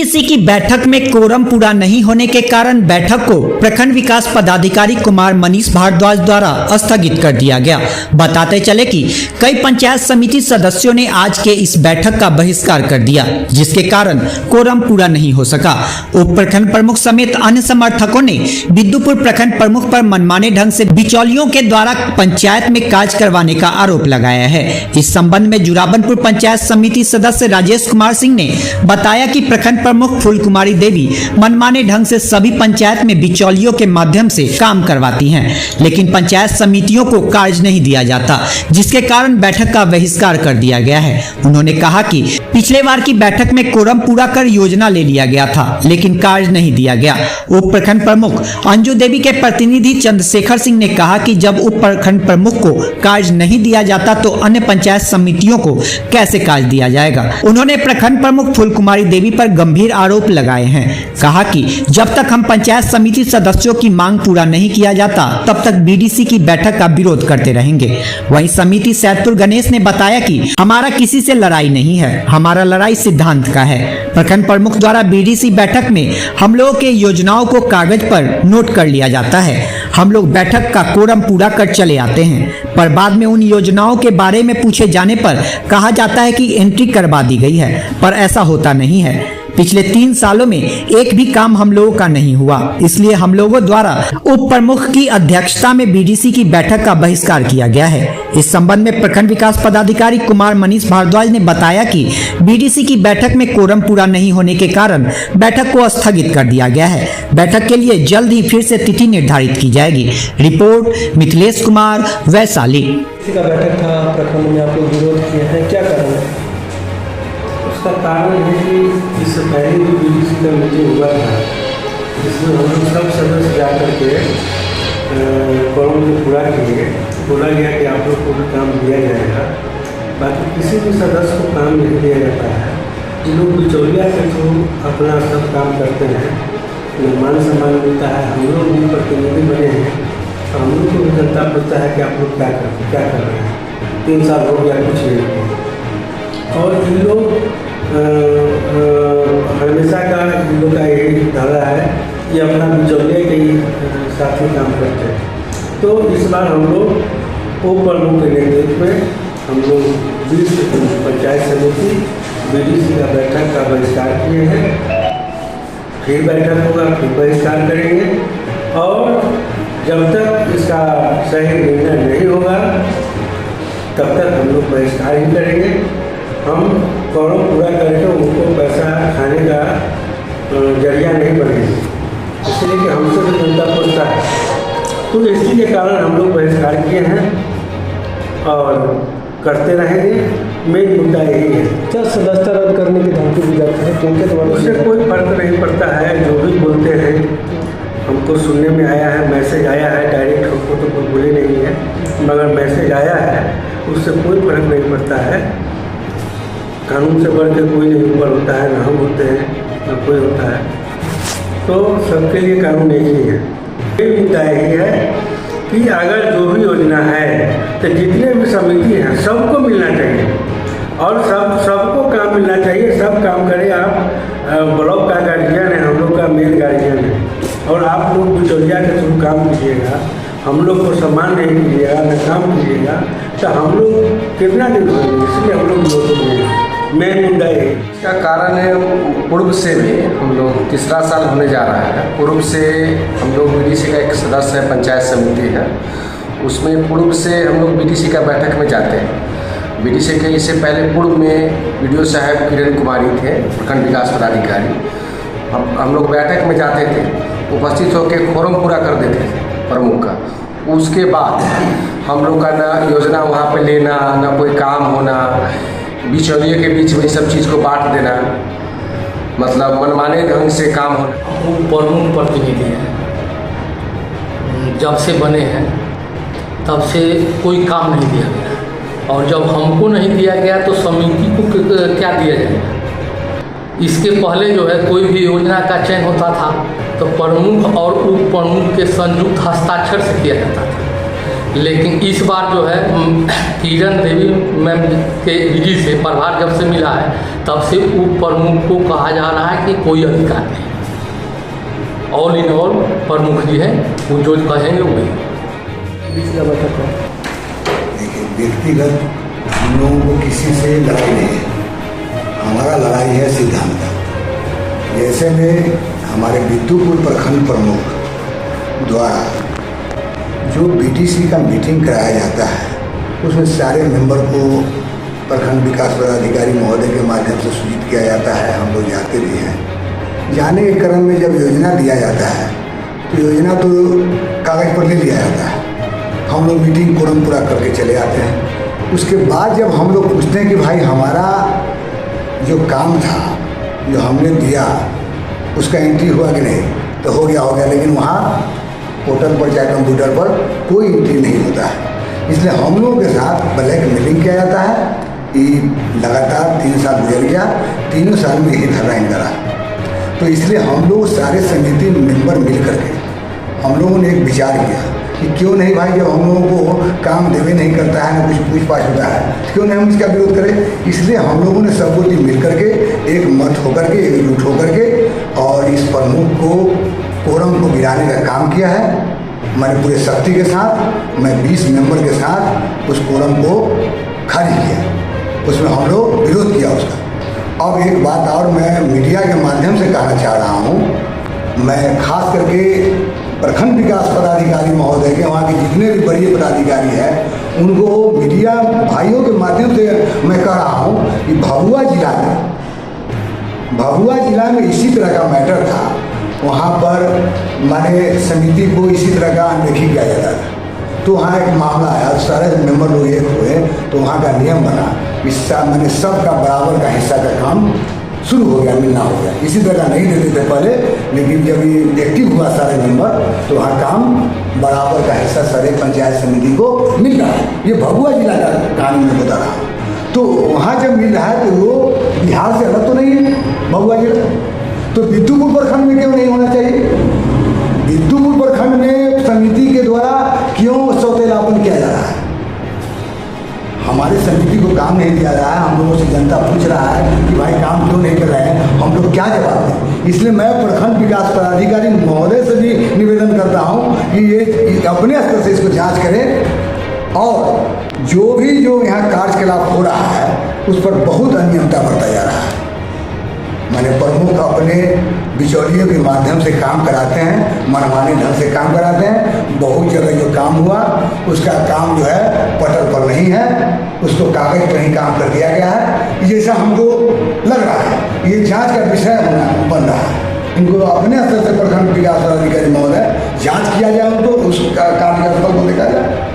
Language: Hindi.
बीडीसी की बैठक में कोरम पूरा नहीं होने के कारण बैठक को प्रखंड विकास पदाधिकारी कुमार मनीष भारद्वाज द्वारा स्थगित कर दिया गया। बताते चले कि कई पंचायत समिति सदस्यों ने आज के इस बैठक का बहिष्कार कर दिया, जिसके कारण कोरम पूरा नहीं हो सका। उप प्रखंड प्रमुख समेत अन्य समर्थकों ने बिद्दुपुर प्रखंड प्रमुख पर मनमाने ढंग से बिचौलियों के द्वारा पंचायत में कार्य करवाने का आरोप लगाया है। इस संबंध में जुराबनपुर पंचायत समिति सदस्य राजेश कुमार सिंह ने बताया कि प्रखंड प्रमुख फूल कुमारी देवी मनमाने ढंग से सभी पंचायत में बिचौलियों के माध्यम से काम करवाती हैं, लेकिन पंचायत समितियों को कार्य नहीं दिया जाता, जिसके कारण बैठक का बहिष्कार कर दिया गया है। उन्होंने कहा कि पिछले बार की बैठक में कोरम पूरा कर योजना ले लिया गया था, लेकिन कार्य नहीं दिया गया। उप प्रखंड प्रमुख अंजू देवी के प्रतिनिधि चंद्रशेखर सिंह ने कहा कि जब उप प्रखंड प्रमुख को कार्य नहीं दिया जाता तो अन्य पंचायत समितियों को कैसे कार्य दिया जाएगा। उन्होंने प्रखंड प्रमुख फूल कुमारी देवी पर गंभीर आरोप लगाए हैं। कहा कि जब तक हम पंचायत समिति सदस्यों की मांग पूरा नहीं किया जाता तब तक बीडीसी की बैठक का विरोध करते रहेंगे। वहीं समिति सैदपुर गणेश ने बताया कि हमारा किसी से लड़ाई नहीं है, हमारा लड़ाई सिद्धांत का है। प्रखंड प्रमुख द्वारा बीडीसी बैठक में हम लोगों के योजनाओं को कागज पर नोट कर लिया जाता है। हम लोग बैठक का कोरम पूरा कर चले आते हैं, पर बाद में उन योजनाओं के बारे में पूछे जाने पर कहा जाता है कि एंट्री करवा दी गई है, पर ऐसा होता नहीं है। पिछले 3 सालों में एक भी काम हम लोगों का नहीं हुआ, इसलिए हम लोगों द्वारा उप प्रमुख की अध्यक्षता में बीडीसी की बैठक का बहिष्कार किया गया है। इस संबंध में प्रखंड विकास पदाधिकारी कुमार मनीष भारद्वाज ने बताया कि बीडीसी की बैठक में कोरम पूरा नहीं होने के कारण बैठक को स्थगित कर दिया गया है। बैठक के लिए जल्द ही फिर से तिथि निर्धारित की जाएगी। रिपोर्ट मिथिलेश कुमार, वैशाली। का बैठक था, प्रखंड में आप लोग विरोध किए हैं, क्या कारण है? उसका कारण है कि इससे पहले भी बीडीसी का मीटिंग हुआ था, जिसमें हम लोग सब सदस्य जा करके कोरम को पूरा किए। बोला गया कि आप लोग को भी काम दिया जाएगा, बाकी किसी भी सदस्य को काम नहीं दिया जाता है। ये लोग बिचौलिया के थ्रू अपना सब काम करते हैं, मान सम्मान मिलता है। हम लोग भी प्रतिनिधि बने हैं, हम लोग को भी जनता पूछता है कि आप लोग क्या कर रहे हैं। 3 साल हो गया, कुछ नहीं किया। और इन लोग हमेशा का इन लोग का यही धारा है कि अपना बिचौलिए के ही साथ ही काम करते हैं। तो इस बार हम लोग उप प्रमुख के नेतृत्व में हम लोग 20 पंचायत समिति बीडीसी का बैठक का बहिष्कार किए हैं। फिर बैठक होगा, फिर बहिष्कार करेंगे, और जब तक इसका सही निर्णय नहीं होगा तब तक हम लोग बहिष्कार ही करेंगे। हम कोरम पूरा करके उनको पैसा खाने का जरिया नहीं बनेंगे, इसलिए कि हमसे भी जनता पूछता है। तो इसी के कारण हम लोग बहिष्कार किए हैं और करते रहेंगे। मेन मुद्दा यही है। क्या सदस्यता रद्द करने की धमकी दी जाती है? क्योंकि तुम्हारे उससे कोई फर्क नहीं पड़ता है, जो भी बोलते हैं हमको सुनने में आया है, मैसेज आया है, डायरेक्ट हमको तो कोई बोले नहीं है, मगर मैसेज आया है, उससे कोई फर्क नहीं पड़ता है। कानून से बढ़ के कोई नहीं ऊपर होता है, ना हम होते हैं ना कोई होता है, तो सबके लिए कानून एक ही है। ये मुद्दा यही है कि अगर जो भी योजना है तो जितने भी समिति हैं सबको मिलना चाहिए, और सबको काम मिलना चाहिए। सब काम करें। आप ब्लॉक का गार्जियन है, हम लोग का मेन गार्जियन है, और आप लोग बिचौलिया के थ्रू काम कीजिएगा, हम लोग को सम्मान नहीं कीजिएगा, न काम कीजिएगा, तो हम लोग कितना दिन होंगे। इसलिए हम लोग विरोध में मेन मुद्दा है। इसका कारण है पूर्व से भी हम लोग 3रा साल होने जा रहा है। पूर्व से हम लोग बीडीसी का एक सदस्य है, पंचायत समिति है, उसमें पूर्व से हम लोग बीडीसी का बैठक में जाते हैं। बीडीसी के इससे पहले पूर्व में वीडियो साहब किरण कुमारी थे, प्रखंड विकास पदाधिकारी। हम लोग बैठक में जाते थे, उपस्थित होकर कोरम पूरा कर देते थे प्रमुख का। उसके बाद हम लोग का ना योजना वहाँ पे लेना, ना कोई काम होना, बिचौलिए के बीच में सब चीज़ को बांट देना, मतलब मनमाने ढंग से काम होना। प्रमुख प्रतिनिधि हैं, जब से बने हैं तब से कोई काम नहीं दिया गया, और जब हमको नहीं दिया गया तो समिति को क्या दिया जाएगा। इसके पहले जो है कोई भी योजना का चयन होता था तो प्रमुख और उप प्रमुख के संयुक्त हस्ताक्षर से किया जाता था, लेकिन इस बार जो है किरण देवी मैम के विधि से प्रभार जब से मिला है तब से उप प्रमुख को कहा जा रहा है कि कोई अधिकार नहीं। ऑल इन ऑल प्रमुख जी हैं, वो जो कहेंगे वही। बीसी का बैठक है। देखिए, व्यक्तिगत हम लोगों को किसी से लड़ाई नहीं है, हमारा लड़ाई है सिद्धांत का। जैसे में हमारे बिद्दुपुर प्रखंड प्रमुख द्वारा जो बीटीसी का मीटिंग कराया जाता है उसमें सारे मेंबर को प्रखंड विकास पदाधिकारी महोदय के माध्यम से सूचित किया जाता है। हम लोग जाते भी हैं। जाने के क्रम में जब योजना दिया जाता है तो योजना तो कागज़ पर ले लिया जाता है, हम लोग मीटिंग कोरम पूरा करके चले आते हैं। उसके बाद जब हम लोग पूछते हैं कि भाई हमारा जो काम था जो हमने दिया उसका एंट्री हुआ कि नहीं, तो हो गया, लेकिन वहाँ पोर्टल पर चाहे कंप्यूटर पर कोई एंट्री नहीं होता है। इसलिए हम लोगों के साथ ब्लैक मेलिंग किया जाता है कि लगातार 3 साल गुजर गया, 3 साल में यही धरना इनका रहा। तो इसलिए हम लोग सारे समिति मेंबर मिल करके हम लोगों ने एक विचार किया कि क्यों नहीं भाई, जब हम लोगों को काम देवे नहीं करता है, ना कुछ पूछपाछ होता है, तो क्यों नहीं हम इसका विरोध करें। इसलिए हम लोगों ने सबको मिल करके एक मत होकर के एकजुट होकर के और इस प्रमुख को कोरम को गिराने का काम किया है। मैंने पूरे शक्ति के साथ, मैं 20 मेंबर के साथ उस कोरम को खारिज किया, उसमें हम लोग विरोध किया उसका। अब एक बात और मैं मीडिया के माध्यम से कहना चाह रहा हूँ, मैं खास करके प्रखंड विकास पदाधिकारी महोदय के, वहाँ के जितने भी बड़े पदाधिकारी हैं उनको मीडिया भाइयों के माध्यम से मैं कह रहा हूँ कि भभुआ जिला में इसी तरह का मैटर था। वहाँ पर माने समिति को इसी तरह का अनदेखी किया जाता था। तो वहाँ एक मामला आया, सारे मेंबर लोग एक हुए, तो वहाँ का नियम बना कि मैंने सबका बराबर का हिस्सा का काम शुरू हो गया, मिलना हो गया। इसी तरह नहीं देते थे पहले, लेकिन जब ये एक्टिव हुआ सारे मेंबर तो वहाँ काम बराबर का हिस्सा सारे पंचायत समिति को मिल रहा है। ये भभुआ जिला का कहानी में बता रहा हूँ। तो वहाँ जब मिल रहा है तो वो बिहार से अलग तो नहीं है भभुआ जिला, तो बिद्दुपुर प्रखंड में क्यों नहीं होना चाहिए? बिद्दुपुर प्रखंड में समिति के द्वारा क्यों सौतेलापन किया जा रहा है? हमारे समिति को काम नहीं दिया जा रहा है। हम लोगों से जनता पूछ रहा है कि भाई काम क्यों नहीं कर रहे हैं, हम लोग क्या जवाब दें? इसलिए मैं प्रखंड विकास पदाधिकारी महोदय से भी निवेदन करता हूं कि ये अपने स्तर से इसको जांच करें और जो यहाँ कार्यकलाप हो रहा है उस पर बहुत अनियमितता बरता जा रहा है। मैंने प्रमुख अपने बिचौलियों के माध्यम से काम कराते हैं, मनमाने ढंग से काम कराते हैं। बहुत जगह जो काम हुआ उसका काम जो है पटल पर नहीं है, उसको कागज पर ही काम कर दिया गया है, जैसा हमको लग रहा है। ये जांच का विषय बन रहा है। इनको अपने स्तर से प्रखंड विकास पदाधिकारी महोदय जांच किया जाए, उनको उस कार्यकर्ता को देखा जाए।